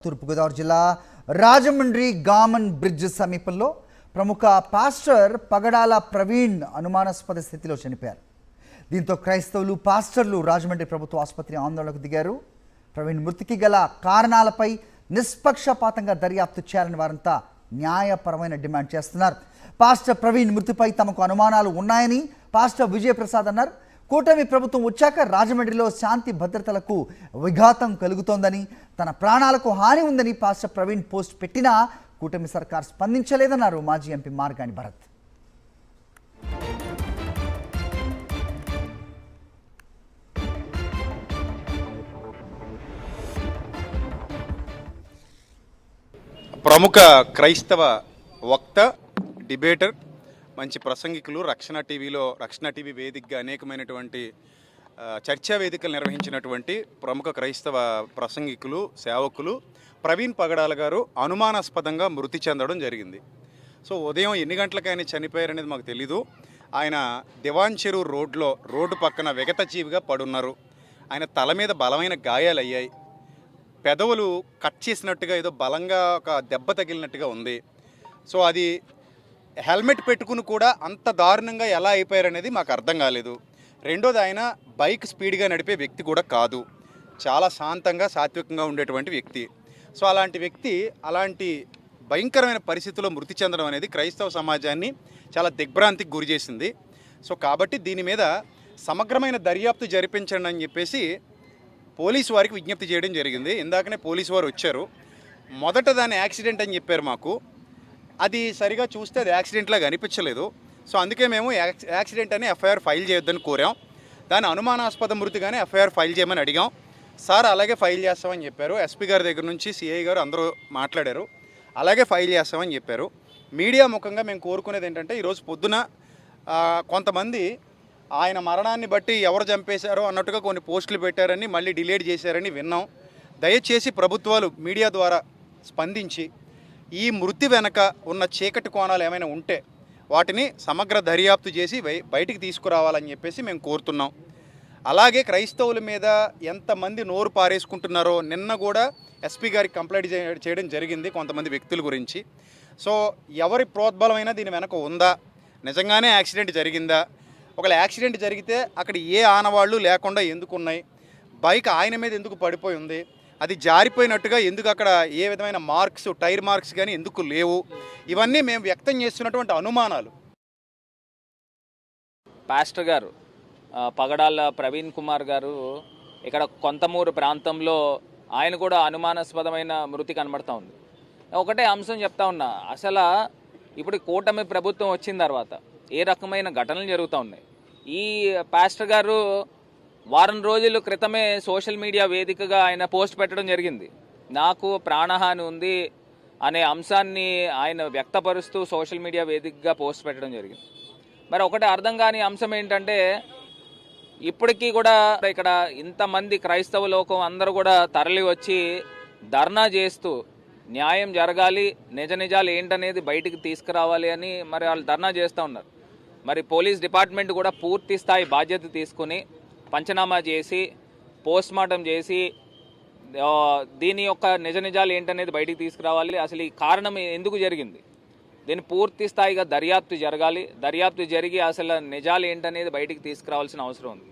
తూర్పుగోదావరి జిల్లా Rajahmundry Gammon bridge సమీపంలో ప్రముఖ పాస్టర్ పగడాల ప్రవీణ్ అనుమానాస్పద స్థితిలో చనిపోయారు. దీంతో క్రైస్తవులు పాస్టర్లు రాజమండ్రి ప్రభుత్వ ఆసుపత్రి ఆందోళనకు దిగారు. ప్రవీణ్ మృతికి గల కారణాలపై నిష్పక్షపాతంగా దర్యాప్తు చేయాలని వారంతా న్యాయపరమైన డిమాండ్ చేస్తున్నారు. పాస్టర్ ప్రవీణ్ మృతిపై తమకు అనుమానాలు ఉన్నాయని పాస్టర్ విజయప్రసాద్ అన్నారు. కూటమి ప్రభుత్వం వచ్చాక రాజమండ్రిలో శాంతి భద్రతలకు విఘాతం కలుగుతోందని, తన ప్రాణాలకు హాని ఉందని పాస్టర్ ప్రవీణ్ పోస్ట్ పెట్టినా కూటమి సర్కార్ స్పందించలేదన్నారు మాజీ ఎంపీ మార్గాని భరత్. ప్రముఖ క్రైస్తవ వక్త, డిబేటర్, మంచి ప్రసంగికులు, రక్షణ టీవీ వేదికగా అనేకమైనటువంటి చర్చా వేదికలు నిర్వహించినటువంటి ప్రముఖ క్రైస్తవ ప్రసంగికులు, సేవకులు ప్రవీణ్ పగడాల గారు అనుమానాస్పదంగా మృతి చెందడం జరిగింది. సో ఉదయం ఎన్ని గంటలకు ఆయన చనిపోయారనేది మాకు తెలీదు. ఆయన దివాన్ చెరువు రోడ్డు పక్కన విగతజీవిగా పడున్నారు. ఆయన తల మీద బలమైన గాయాలు అయ్యాయి. పెదవులు కట్ చేసినట్టుగా ఏదో బలంగా ఒక దెబ్బ తగిలినట్టుగా ఉంది. సో అది హెల్మెట్ పెట్టుకుని కూడా అంత దారుణంగా ఎలా అయిపోయారనేది మాకు అర్థం కాలేదు. రెండోది, ఆయన బైక్ స్పీడ్గా నడిపే వ్యక్తి కూడా కాదు. చాలా శాంతంగా, సాత్వికంగా ఉండేటువంటి వ్యక్తి. సో అలాంటి వ్యక్తి అలాంటి భయంకరమైన పరిస్థితుల్లో మృతి చెందడం అనేది క్రైస్తవ సమాజాన్ని చాలా దిగ్భ్రాంతికి గురి చేసింది. సో కాబట్టి దీని మీద సమగ్రమైన దర్యాప్తు జరిపించండి అని చెప్పేసి పోలీసు వారికి విజ్ఞప్తి చేయడం జరిగింది. ఇందాకనే పోలీసు వారు వచ్చారు. మొదట దాన్ని యాక్సిడెంట్ అని చెప్పారు మాకు. అది సరిగా చూస్తే అది యాక్సిడెంట్లాగా అనిపించలేదు. సో అందుకే మేము యాక్సిడెంట్ అని ఎఫ్ఐఆర్ ఫైల్ చేయొద్దని కోరాం. దాని అనుమానాస్పద మృతిగానే ఎఫ్ఐఆర్ ఫైల్ చేయమని అడిగాం. సార్ అలాగే ఫైల్ చేస్తామని చెప్పారు. ఎస్పీ గారి దగ్గర నుంచి సిఐ గారు అందరూ మాట్లాడారు. అలాగే ఫైల్ చేస్తామని చెప్పారు. మీడియా ముఖంగా మేము కోరుకునేది ఏంటంటే, ఈరోజు పొద్దున కొంతమంది ఆయన మరణాన్ని బట్టి ఎవరు చంపేశారో అన్నట్టుగా కొన్ని పోస్టులు పెట్టారని, మళ్ళీ డిలీట్ చేశారని విన్నాం. దయచేసి ప్రభుత్వాలు మీడియా ద్వారా స్పందించి ఈ మృతి వెనక ఉన్న చీకటి కోణాలు ఏమైనా ఉంటే వాటిని సమగ్ర దర్యాప్తు చేసి బయటికి తీసుకురావాలని చెప్పేసి మేము కోరుతున్నాం. అలాగే క్రైస్తవుల మీద ఎంతమంది నోరు పారేసుకుంటున్నారో నిన్న కూడా ఎస్పీ గారికి కంప్లైంట్ చేయడం జరిగింది కొంతమంది వ్యక్తుల గురించి. సో ఎవరి ప్రోద్బలమైనా దీని వెనక ఉందా, నిజంగానే యాక్సిడెంట్ జరిగిందా, ఒకవేళ యాక్సిడెంట్ జరిగితే అక్కడ ఏ ఆనవాళ్ళు లేకుండా ఎందుకు ఉన్నాయి, బైక్ ఆయన మీద ఎందుకు పడిపోయి ఉంది, అది జారిపోయినట్టుగా ఎందుకు అక్కడ ఏ విధమైన మార్క్స్, టైర్ మార్క్స్ కానీ ఎందుకు లేవు, ఇవన్నీ మేము వ్యక్తం చేస్తున్నటువంటి అనుమానాలు. పాస్టర్ గారు పగడాల ప్రవీణ్ కుమార్ గారు ఇక్కడ కొంతమూరు ప్రాంతంలో ఆయన కూడా అనుమానాస్పదమైన మృతి కనబడుతూ ఉంది. ఒకటే అంశం చెప్తా ఉన్నా, అసలు ఇప్పుడు కూటమి ప్రభుత్వం వచ్చిన తర్వాత ఏ రకమైన ఘటనలు జరుగుతూ ఉన్నాయి. ఈ పాస్టర్ గారు వారం రోజుల క్రితమే సోషల్ మీడియా వేదికగా ఆయన పోస్ట్ పెట్టడం జరిగింది. నాకు ప్రాణహాని ఉంది అనే అంశాన్ని ఆయన వ్యక్తపరుస్తూ సోషల్ మీడియా వేదికగా పోస్ట్ పెట్టడం జరిగింది. మరి ఒకటి అర్థం కాని అంశం ఏంటంటే, ఇప్పటికీ కూడా ఇక్కడ ఇంతమంది క్రైస్తవ లోకం అందరూ కూడా తరలి వచ్చి ధర్నా చేస్తూ న్యాయం జరగాలి, నిజాలు ఏంటనేది బయటికి తీసుకురావాలి అని మరి వాళ్ళు ధర్నా చేస్తూ ఉన్నారు. మరి పోలీస్ డిపార్ట్మెంట్ కూడా పూర్తి స్థాయి బాధ్యత తీసుకుని పంచనామా చేసి పోస్ట్ మార్టం చేసి దీని యొక్క నిజాలు ఏంటనేది బయటికి తీసుకురావాలి. అసలు ఈ కారణం ఎందుకు జరిగింది, దీన్ని పూర్తి స్థాయిగా దర్యాప్తు జరగాలి. దర్యాప్తు జరిగి అసలు నిజాలు ఏంటనేది బయటికి తీసుకురావాల్సిన అవసరం ఉంది.